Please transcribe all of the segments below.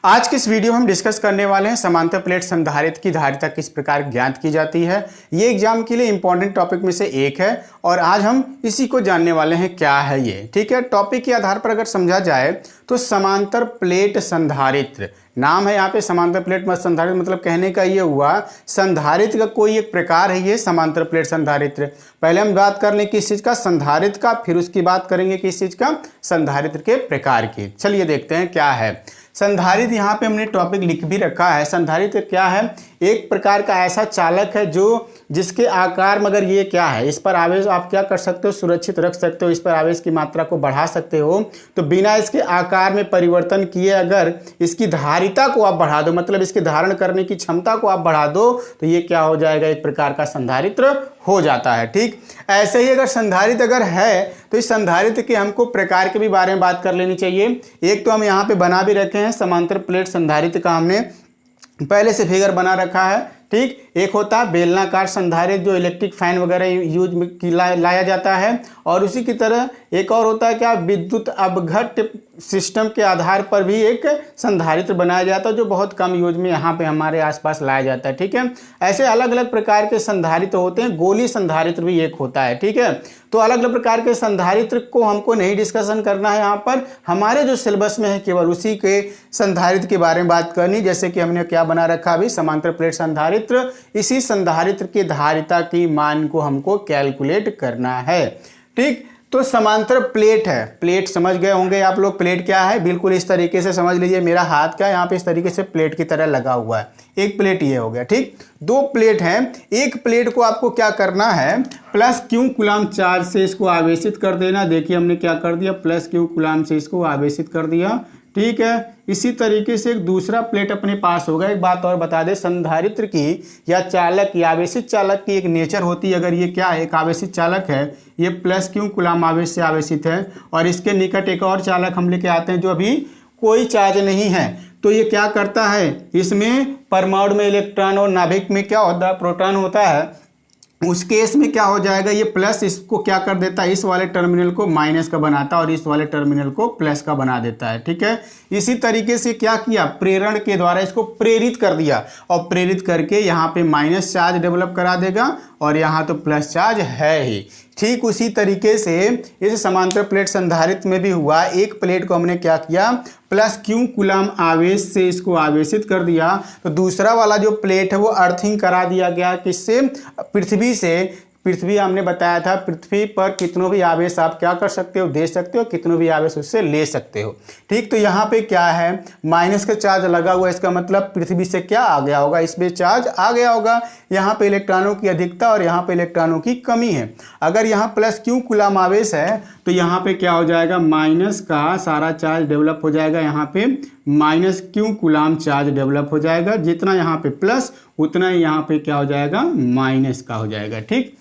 आज के इस वीडियो में हम डिस्कस करने वाले हैं समांतर प्लेट संधारित्र की धारिता किस प्रकार ज्ञात की जाती है। ये एग्जाम के लिए इंपॉर्टेंट टॉपिक में से एक है और आज हम इसी को जानने वाले हैं क्या है ये। ठीक है, टॉपिक के आधार पर अगर समझा जाए तो समांतर प्लेट संधारित्र नाम है। यहाँ पे समांतर प्लेट संधारित्र मतलब कहने का ये हुआ संधारित्र का कोई एक प्रकार है ये समांतर प्लेट संधारित्र। पहले हम बात कर लें किस चीज का, संधारित्र का, फिर उसकी बात करेंगे किस चीज का, संधारित्र के प्रकार की। चलिए देखते हैं क्या है संधारित्र। यहाँ पे हमने टॉपिक लिख भी रखा है। संधारित्र क्या है, एक प्रकार का ऐसा चालक है जो जिसके आकार में अगर ये क्या है, इस पर आवेश आप क्या कर सकते हो, सुरक्षित रख सकते हो, इस पर आवेश की मात्रा को बढ़ा सकते हो। तो बिना इसके आकार में परिवर्तन किए अगर इसकी धारिता को आप बढ़ा दो, मतलब इसके धारण करने की क्षमता को आप बढ़ा दो, तो ये क्या हो जाएगा, एक प्रकार का संधारित्र हो जाता है। ठीक, ऐसे ही अगर संधारित्र अगर है तो इस संधारित्र के हमको प्रकार के भी बारे में बात कर लेनी चाहिए। एक तो हम यहाँ पे बना भी रखे हैं समांतर प्लेट संधारित्र का, हमने पहले से फिगर बना रखा है। ठीक, एक होता है बेलनाकार संधारित्र जो इलेक्ट्रिक फैन वगैरह यूज में लाया जाता है, और उसी की तरह एक और होता है क्या, विद्युत अपघट्य सिस्टम के आधार पर भी एक संधारित्र बनाया जाता है जो बहुत कम यूज में यहाँ पे हमारे आसपास लाया जाता है। ठीक है, ऐसे अलग अलग प्रकार के संधारित्र होते हैं। गोली संधारित्र भी एक होता है। ठीक है, तो अलग अलग प्रकार के संधारित्र को हमको नहीं डिस्कशन करना है यहाँ पर, हमारे जो सिलेबस में है केवल उसी के संधारित्र के बारे में बात करनी। जैसे कि हमने क्या बना रखा अभी, समांतर प्लेट संधारित्र, इसी संधारित्र की धारिता की मान को हमको कैलकुलेट करना है। ठीक, तो समांतर प्लेट है, प्लेट समझ गए होंगे आप लोग, प्लेट क्या है बिल्कुल इस तरीके से समझ लीजिए। मेरा हाथ क्या है यहाँ पे इस तरीके से प्लेट की तरह लगा हुआ है, एक प्लेट ये हो गया। ठीक, दो प्लेट हैं, एक प्लेट को आपको क्या करना है, प्लस क्यू कूलाम चार्ज से इसको आवेशित कर देना। देखिए हमने क्या कर दिया, प्लस क्यू कूलाम से इसको आवेशित कर दिया। ठीक है, इसी तरीके से एक दूसरा प्लेट अपने पास होगा। एक बात और बता दें, संधारित्र की या चालक या आवेशित चालक की एक नेचर होती है। अगर ये क्या है, एक आवेशित चालक है, ये प्लस क्यू कूलाम आवेश से आवेशित है, और इसके निकट एक और चालक हम लेके आते हैं जो अभी कोई चार्ज नहीं है, तो ये क्या करता है, इसमें परमाणु में इलेक्ट्रॉन और नाभिक में क्या होता है, प्रोटॉन होता है। उस केस में क्या हो जाएगा, ये प्लस इसको क्या कर देता है, इस वाले टर्मिनल को माइनस का बनाता है और इस वाले टर्मिनल को प्लस का बना देता है। ठीक है, इसी तरीके से क्या किया, प्रेरण के द्वारा इसको प्रेरित कर दिया, और प्रेरित करके यहाँ पे माइनस चार्ज डेवलप करा देगा और यहाँ तो प्लस चार्ज है ही। ठीक उसी तरीके से इस समांतर प्लेट संधारित्र में भी हुआ। एक प्लेट को हमने क्या किया, प्लस क्यू कूलाम आवेश से इसको आवेशित कर दिया, तो दूसरा वाला जो प्लेट है वो अर्थिंग करा दिया गया किससे, पृथ्वी से। पृथ्वी हमने बताया था, पृथ्वी पर कितनों भी आवेश आप क्या कर सकते हो, दे सकते हो, कितनों भी आवेश उससे ले सकते हो। ठीक, तो यहाँ पे क्या है, माइनस का चार्ज लगा हुआ है, इसका मतलब पृथ्वी से क्या आ गया होगा, इसमें चार्ज आ गया होगा। यहाँ पे इलेक्ट्रॉनों की अधिकता और यहाँ पे इलेक्ट्रॉनों की कमी है। अगर यहाँ प्लस क्यू कूलाम आवेश है तो यहाँ पे क्या हो जाएगा, माइनस का सारा चार्ज डेवलप हो जाएगा, यहाँ पे minus Q coulomb charge develop हो जाएगा। जितना यहाँ पे प्लस उतना ही यहाँ पे क्या हो जाएगा, माइनस का हो जाएगा। ठीक,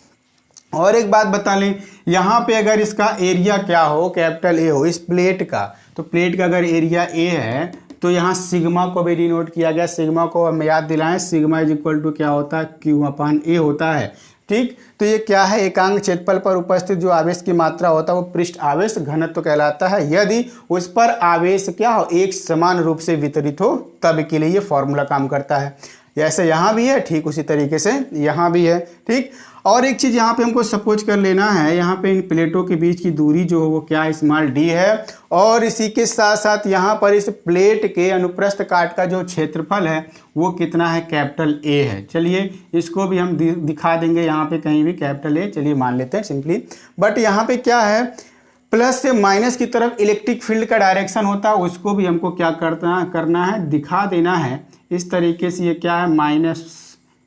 और एक बात बता लें, यहाँ पे अगर इसका एरिया क्या हो, कैपिटल ए हो इस प्लेट का, तो प्लेट का अगर एरिया ए है तो यहाँ सिग्मा को भी डिनोट किया गया। सिग्मा को हम याद दिलाएं, सिग्मा इज इक्वल टू क्या होता है, क्यू अपॉन ए होता है। ठीक, तो ये क्या है, एकांक क्षेत्रफल पर उपस्थित जो आवेश की मात्रा होता है वो पृष्ठ आवेश घनत्व कहलाता है। यदि उस पर आवेश क्या हो, एक समान रूप से वितरित हो, तब के लिए ये फॉर्मूला काम करता है। जैसे यहाँ भी है, ठीक उसी तरीके से यहाँ भी है। ठीक, और एक चीज़ यहाँ पे हमको सपोज कर लेना है, यहाँ पे इन प्लेटों के बीच की दूरी जो है वो क्या, स्मॉल डी है, और इसी के साथ साथ यहाँ पर इस प्लेट के अनुप्रस्थ काट का जो क्षेत्रफल है वो कितना है, कैपिटल ए है। चलिए इसको भी हम दिखा देंगे यहाँ पे कहीं भी कैपिटल ए, चलिए मान लेते हैं सिंपली। बट यहाँ पे क्या है, प्लस से माइनस की तरफ इलेक्ट्रिक फील्ड का डायरेक्शन होता है, उसको भी हमको क्या करना है, दिखा देना है। इस तरीके से ये क्या है, माइनस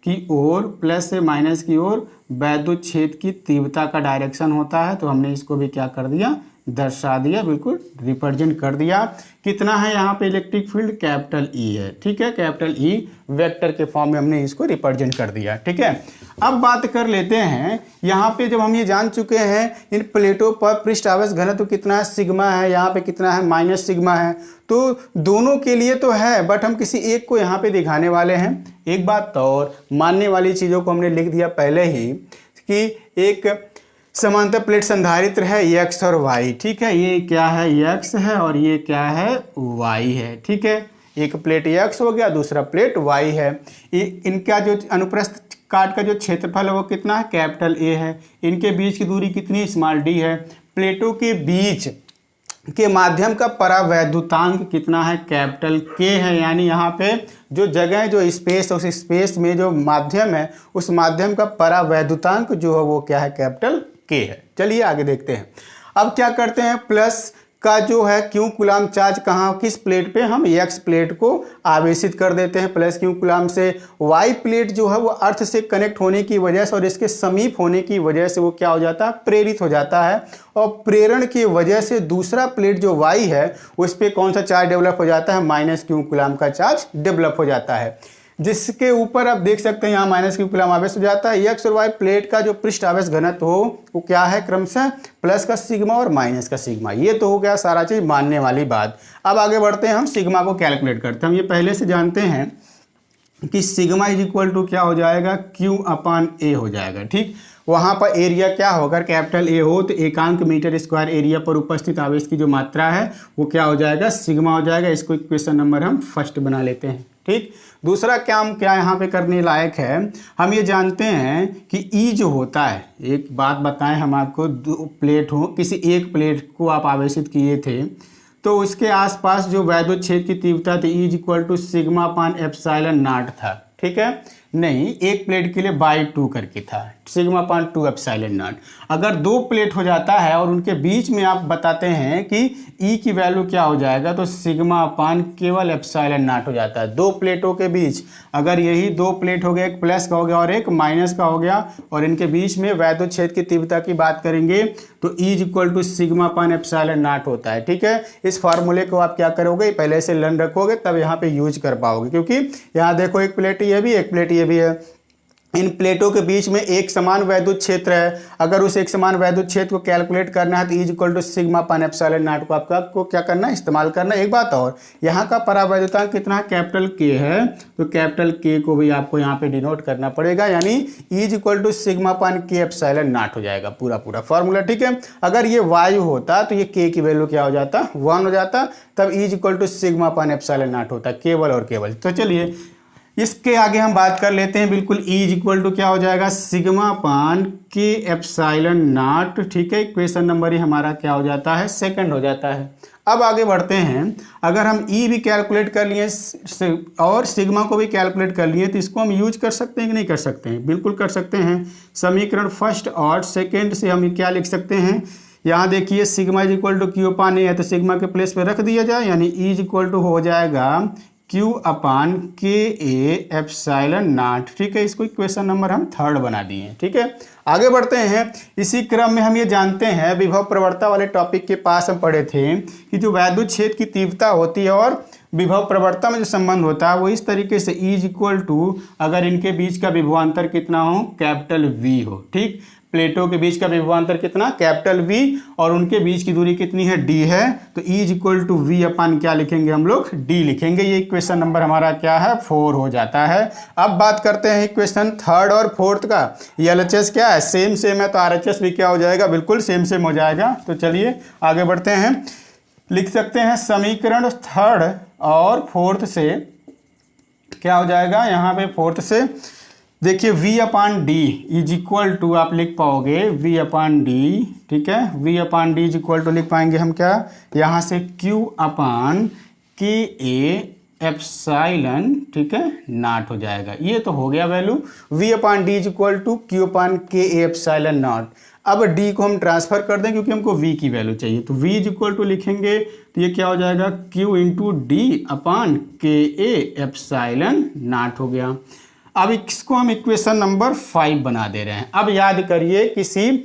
की ओर, प्लस से माइनस की ओर वैद्युत क्षेत्र की तीव्रता का डायरेक्शन होता है, तो हमने इसको भी क्या कर दिया, दर्शा दिया, बिल्कुल रिप्रेजेंट कर दिया। कितना है यहाँ पे इलेक्ट्रिक फील्ड, कैपिटल ई है। ठीक है, कैपिटल ई वेक्टर के फॉर्म में हमने इसको रिप्रेजेंट कर दिया। ठीक है, अब बात कर लेते हैं, यहाँ पे जब हम ये जान चुके हैं इन प्लेटों पर पृष्ठ आवेश घनत्व कितना है, सिग्मा है, यहाँ पे कितना है, माइनस सिग्मा है, तो दोनों के लिए तो है, बट हम किसी एक को यहाँ पे दिखाने वाले हैं। एक बात और मानने वाली चीज़ों को हमने लिख दिया पहले ही कि एक समांतर प्लेट संधारित्र है एक्स और वाई। ठीक है, ये क्या है, एक्स है और ये क्या है, वाई है। ठीक है, एक प्लेट x हो गया, दूसरा प्लेट y है। इनका जो अनुप्रस्थ काट का जो क्षेत्रफल है वो कितना है, कैपिटल A है। इनके बीच की दूरी कितनी, स्मॉल d है। प्लेटों के बीच के माध्यम का परावैद्युतांक कितना है, कैपिटल K है। यानी यहाँ पे जो जगह है, जो स्पेस है, उस स्पेस में जो माध्यम है, उस माध्यम का परावैद्युतांक जो है वो क्या है, कैपिटल K है। चलिए आगे देखते हैं। अब क्या करते हैं, प्लस का जो है क्यू कूलाम चार्ज कहाँ, किस प्लेट पे, हम x प्लेट को आवेशित कर देते हैं प्लस क्यू कूलाम से। y प्लेट जो है वो अर्थ से कनेक्ट होने की वजह से और इसके समीप होने की वजह से वो क्या हो जाता है, प्रेरित हो जाता है। और प्रेरण की वजह से दूसरा प्लेट जो y है उस पर कौन सा चार्ज डेवलप हो जाता है, माइनस क्यू कूलाम का चार्ज डेवलप हो जाता है, जिसके ऊपर आप देख सकते हैं यहाँ माइनस क्यू कूलाम आवेश हो जाता है। x और y प्लेट का जो पृष्ठ आवेश घनत्व हो वो क्या है, क्रमशः प्लस का सिग्मा और माइनस का सिग्मा। ये तो हो गया सारा चीज मानने वाली बात। अब आगे बढ़ते हैं, हम सिग्मा को कैलकुलेट करते हैं। हम ये पहले से जानते हैं कि सिग्मा इज इक्वल टू क्या हो जाएगा, Q अपान A हो जाएगा। ठीक, वहाँ पर एरिया क्या होगा, कैपिटल A हो तो एकांक मीटर स्क्वायर एरिया पर उपस्थित आवेश की जो मात्रा है वो क्या हो जाएगा, सिग्मा हो जाएगा। इसको इक्वेशन नंबर हम फर्स्ट बना लेते हैं। ठीक, दूसरा काम क्या यहाँ पे करने लायक है, हम ये जानते हैं कि E जो होता है, एक बात बताएं हम आपको, दो प्लेट हो, किसी एक प्लेट को आप आवेशित किए थे तो उसके आसपास जो वैद्युत क्षेत्र की तीव्रता थी E equal to sigma upon epsilon not था। ठीक है, नहीं, एक प्लेट के लिए बाई 2 करके था, सिग्मा अपान 2 एप्सिलॉन नॉट। अगर दो प्लेट हो जाता है और उनके बीच में आप बताते हैं कि E की वैल्यू क्या हो जाएगा, तो सिग्मा अपान केवल एप्सिलॉन नॉट हो जाता है। दो प्लेटों के बीच अगर यही दो प्लेट हो गया, एक प्लस का हो गया और एक माइनस का हो गया, और इनके बीच में वैद्युत क्षेत्र की तीव्रता की बात करेंगे तो E equal to sigma upon epsilon not होता है। ठीक है, इस फार्मूले को आप क्या करोगे, पहले से लर्न रखोगे तब यहाँ पे यूज कर पाओगे, क्योंकि यहाँ देखो एक प्लेट ये भी, एक प्लेट ये भी है। इन प्लेटों के बीच में एक समान वैद्युत क्षेत्र है। अगर उस एक समान वैद्युत क्षेत्र को कैलकुलेट करना है तो E equal to sigma upon epsilon not को आपको क्या करना है, इस्तेमाल करना है। एक बात और, यहाँ का परावैद्युतांक कितना है, कैपिटल K है, तो कैपिटल K को भी आपको यहाँ पे डिनोट करना पड़ेगा। यानी E equal to sigma upon K epsilon not हो जाएगा पूरा फॉर्मूला। ठीक है, अगर ये वायु होता तो ये K की वैल्यू क्या हो जाता, 1 हो जाता, तब E equal to sigma upon epsilon not होता, केवल और केवल। तो चलिए इसके आगे हम बात कर लेते हैं। बिल्कुल E इक्वल टू क्या हो जाएगा, sigma upon K epsilon not. ठीक है, इक्वेशन नंबर ही हमारा क्या हो जाता है, सेकंड हो जाता है। अब आगे बढ़ते हैं, अगर हम E भी कैलकुलेट कर लिए और सिग्मा को भी कैलकुलेट कर लिए तो इसको हम यूज कर सकते हैं कि नहीं कर सकते हैं, बिल्कुल कर सकते हैं। समीकरण फर्स्ट और सेकेंड से हम क्या लिख सकते हैं, यहाँ देखिए sigma is equal to Q upon A है तो सिग्मा के प्लेस पे रख दिया जाए, यानी E इक्वल टू हो जाएगा Q upon K A epsilon not. ठीक है, इसको इक्वेशन नंबर हम थर्ड बना दिए। ठीक है, आगे बढ़ते हैं। इसी क्रम में हम ये जानते हैं, विभव प्रवणता वाले टॉपिक के पास हम पढ़े थे कि जो वैद्युत क्षेत्र की तीव्रता होती है और विभव प्रवणता में जो संबंध होता है वो इस तरीके से E इक्वल टू, अगर इनके बीच का विभवांतर कितना हो, कैपिटल V हो। ठीक, प्लेटों के बीच का विभवांतर कितना, कैपिटल V, और उनके बीच की दूरी कितनी है, D है, तो E इक्वल टू V अपान क्या लिखेंगे हम लोग, D लिखेंगे। ये इक्वेशन नंबर हमारा क्या है, 4 हो जाता है। अब बात करते हैं इक्वेशन थर्ड और फोर्थ का। ये LHS क्या है, सेम है, तो RHS भी क्या हो जाएगा, बिल्कुल सेम हो जाएगा। तो चलिए आगे बढ़ते हैं, लिख सकते हैं समीकरण थर्ड और फोर्थ से क्या हो जाएगा, यहाँ पे फोर्थ से देखिए V upon D is equal to, आप लिख पाओगे V अपान डी। ठीक है, V upon D is equal to लिख पाएंगे हम क्या, यहाँ से Q upon K A epsilon, ठीक है, नॉट हो जाएगा। ये तो हो गया value, V upon D is equal to Q upon K A epsilon not. अब D को हम ट्रांसफर कर दें क्योंकि हमको V की वैल्यू चाहिए, तो V इज इक्वल टू लिखेंगे तो ये क्या हो जाएगा, Q into D upon K A epsilon not हो गया। अब इसको हम इक्वेशन नंबर 5 बना दे रहे हैं। अब याद करिए, किसी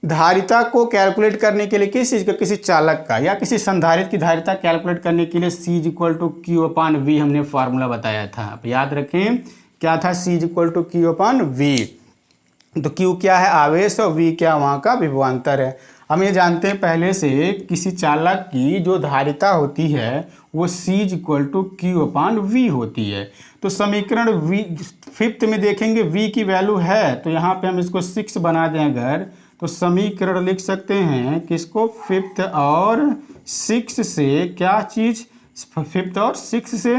धारिता को कैलकुलेट करने के लिए, किस चीज़ का, किसी चालक का या किसी संधारित्र की धारिता कैलकुलेट करने के लिए C equal to Q upon V हमने फार्मूला बताया था। अब याद रखें क्या था, C equal to Q upon V। तो Q क्या है, आवेश, और V क्या वहाँ का विभवांतर है। हम ये जानते हैं पहले से, किसी चालक की जो धारिता होती है वो C equal to Q upon V होती है। तो समीकरण फिफ्थ में देखेंगे V की वैल्यू है, तो यहाँ पे हम इसको 6 बना दें अगर, तो समीकरण लिख सकते हैं किसको, फिफ्थ और 6 से क्या चीज़, फिफ्थ और सिक्स से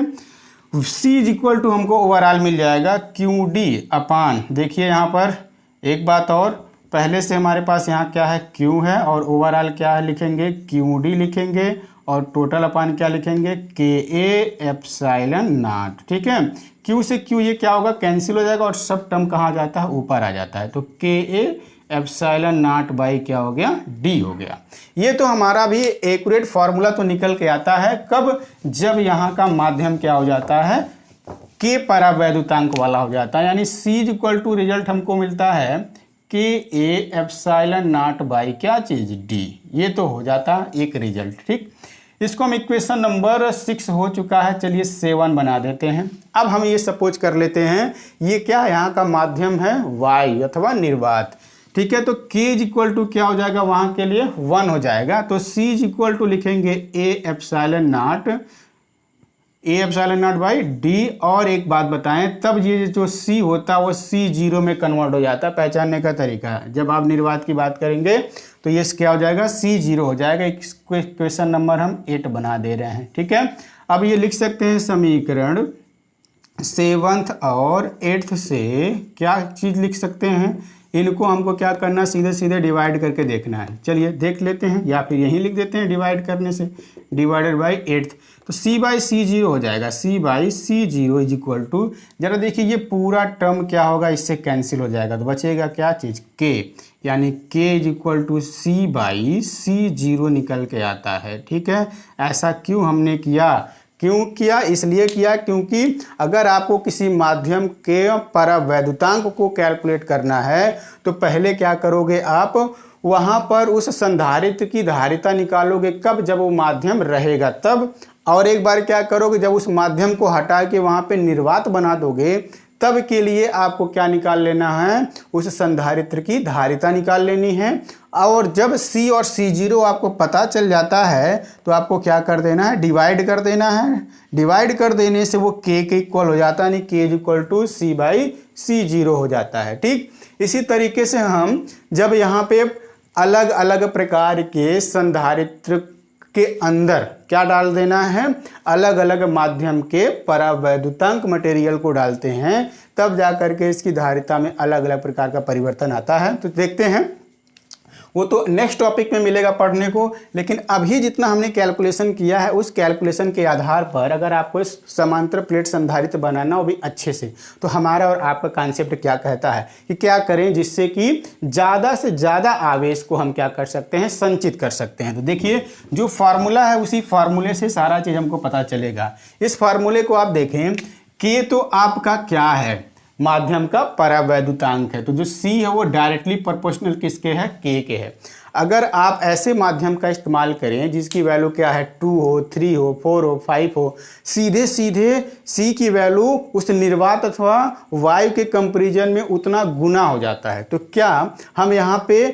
C इज इक्वल टू हमको ओवरऑल मिल जाएगा QD अपान, देखिए यहाँ पर एक बात और, पहले से हमारे पास यहाँ क्या है Q है और ओवरऑल क्या है लिखेंगे QD लिखेंगे और टोटल अपान क्या लिखेंगे KA एप्सिलॉन नॉट। ठीक है, Q से Q ये क्या होगा कैंसिल हो जाएगा और सब टर्म कहाँ आ जाता है ऊपर आ जाता है, तो KA एप्सिलॉन नॉट बाई क्या हो गया D हो गया। ये तो हमारा भी एक्यूरेट फार्मूला तो निकल के आता है कब, जब यहाँ का माध्यम क्या हो जाता है K परावैद्युतांक वाला हो जाता है, यानी C is equal to result हमको मिलता है KA एप्सिलॉन नॉट बाई क्या चीज D, ये तो हो जाता एक रिजल्ट। ठीक, इसको हम इक्वेशन नंबर 6 हो चुका है, चलिए 7 बना देते हैं। अब हम ये सपोज कर लेते हैं ये क्या यहाँ का माध्यम है वायु अथवा निर्वात। ठीक है, तो K इज इक्वल टू क्या हो जाएगा वहाँ के लिए 1 हो जाएगा, तो C इज इक्वल टू लिखेंगे A epsilon not by D। और एक बात बताएं, तब ये जो C होता है वो C0 में कन्वर्ट हो जाता है, पहचानने का तरीका है, जब आप निर्वात की बात करेंगे तो ये क्या हो जाएगा C0 हो जाएगा। क्वेश्चन नंबर हम 8 बना दे रहे हैं। ठीक है, अब ये लिख सकते हैं समीकरण 7th और 8th से क्या चीज़ लिख सकते हैं, इनको हमको क्या करना सीधे सीधे डिवाइड करके देखना है। चलिए देख लेते हैं, या फिर यहीं लिख देते हैं डिवाइड करने से, डिवाइडेड बाई 8th, तो C बाई C0 हो जाएगा, C by C0 is equal to, जरा देखिए ये पूरा टर्म क्या होगा इससे कैंसिल हो जाएगा, तो बचेगा क्या चीज़ K, यानी K is equal to C by C0 निकल के आता है। ठीक है, ऐसा क्यों हमने किया, क्यों किया, इसलिए किया क्योंकि अगर आपको किसी माध्यम के परावैद्युतांक को कैलकुलेट करना है तो पहले क्या करोगे आप वहाँ पर उस संधारित्र की धारिता निकालोगे, कब, जब वो माध्यम रहेगा तब, और एक बार क्या करोगे जब उस माध्यम को हटा के वहाँ पे निर्वात बना दोगे तब के लिए आपको क्या निकाल लेना है, उस संधारित्र की धारिता निकाल लेनी है। और जब C और C0 आपको पता चल जाता है तो आपको क्या कर देना है, डिवाइड कर देना है, डिवाइड कर देने से वो K के इक्वल हो जाता है, यानी K is equal to C by C0 हो जाता है। ठीक, इसी तरीके से हम जब यहाँ पे अलग अलग प्रकार के संधारित्र के अंदर क्या डाल देना है, अलग अलग माध्यम के परावैद्युतांक मटेरियल को डालते हैं, तब जा करके इसकी धारिता में अलग अलग प्रकार का परिवर्तन आता है। तो देखते हैं, वो तो नेक्स्ट टॉपिक में मिलेगा पढ़ने को, लेकिन अभी जितना हमने कैलकुलेशन किया है उस कैलकुलेशन के आधार पर अगर आपको इस समांतर प्लेट संधारित्र बनाना हो भी अच्छे से, तो हमारा और आपका कॉन्सेप्ट क्या कहता है कि क्या करें जिससे कि ज़्यादा से ज़्यादा आवेश को हम क्या कर सकते हैं, संचित कर सकते हैं। तो देखिए जो फार्मूला है उसी फार्मूले से सारा चीज़ हमको पता चलेगा। इस फार्मूले को आप देखें कि तो आपका क्या है, माध्यम का परावैद्युतांक है, तो जो C है वो डायरेक्टली प्रोपोर्शनल किसके है, K के है। अगर आप ऐसे माध्यम का इस्तेमाल करें जिसकी वैल्यू क्या है 2 हो, 3 हो, 4 हो, 5 हो, सीधे सीधे C की वैल्यू उस निर्वात अथवा वायु के कंपैरिजन में उतना गुना हो जाता है। तो क्या हम यहाँ पे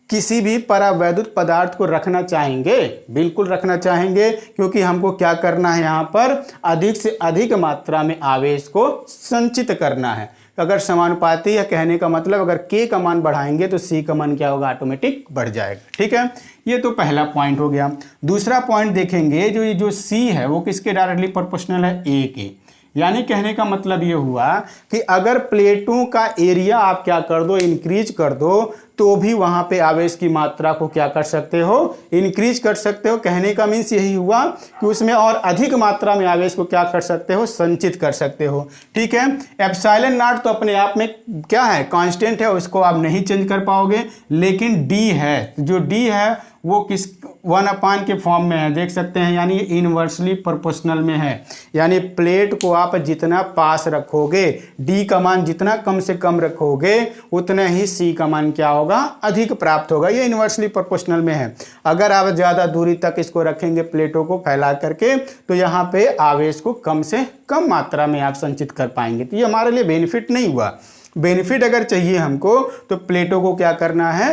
किसी भी परावैद्युत पदार्थ को रखना चाहेंगे, बिल्कुल रखना चाहेंगे, क्योंकि हमको क्या करना है, यहाँ पर अधिक से अधिक मात्रा में आवेश को संचित करना है। अगर समानुपाती है, कहने का मतलब अगर K का मान बढ़ाएंगे तो C का मान क्या होगा, ऑटोमेटिक बढ़ जाएगा। ठीक है, ये तो पहला पॉइंट हो गया। दूसरा पॉइंट देखेंगे, जो C है वो किसके डायरेक्टली प्रोपोर्शनल है, A के, यानी कहने का मतलब ये हुआ कि अगर प्लेटों का एरिया आप क्या कर दो, इंक्रीज कर दो, तो भी वहां पे आवेश की मात्रा को क्या कर सकते हो, इंक्रीज कर सकते हो। कहने का मीन्स यही हुआ कि उसमें और अधिक मात्रा में आवेश को क्या कर सकते हो, संचित कर सकते हो। ठीक है, एप्सिलॉन नॉट तो अपने आप में क्या है, कांस्टेंट है, उसको आप नहीं चेंज कर पाओगे, लेकिन D है, जो D है वो किस 1 अपान के फॉर्म में है, देख सकते हैं, यानी इनवर्सली प्रोपोर्शनल में है, यानी प्लेट को आप जितना पास रखोगे, D का मान जितना कम से कम रखोगे उतना ही C का मान क्या होगा, अधिक प्राप्त होगा। ये इनवर्सली प्रोपोर्शनल में है। अगर आप ज़्यादा दूरी तक इसको रखेंगे प्लेटों को फैला करके, तो यहाँ पे आवेश को कम से कम मात्रा में आप संचित कर पाएंगे। तो ये हमारे लिए बेनिफिट नहीं हुआ। बेनिफिट अगर चाहिए हमको तो प्लेटों को क्या करना है,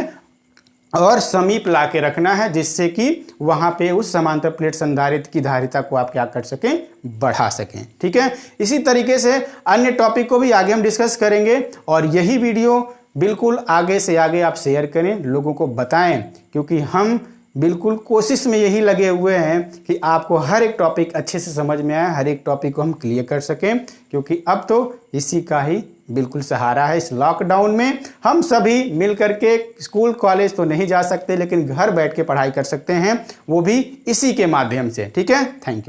और समीप ला के रखना है, जिससे कि वहाँ पे उस समांतर प्लेट संधारित्र की धारिता को आप क्या कर सकें, बढ़ा सकें। ठीक है, इसी तरीके से अन्य टॉपिक को भी आगे हम डिस्कस करेंगे, और यही वीडियो बिल्कुल आगे से आगे आप शेयर करें, लोगों को बताएं, क्योंकि हम बिल्कुल कोशिश में यही लगे हुए हैं कि आपको हर एक टॉपिक अच्छे से समझ में आए, हर एक टॉपिक को हम क्लियर कर सकें, क्योंकि अब तो इसी का ही बिल्कुल सहारा है। इस लॉकडाउन में हम सभी मिल करके स्कूल कॉलेज तो नहीं जा सकते, लेकिन घर बैठ के पढ़ाई कर सकते हैं, वो भी इसी के माध्यम से। ठीक है, थैंक यू।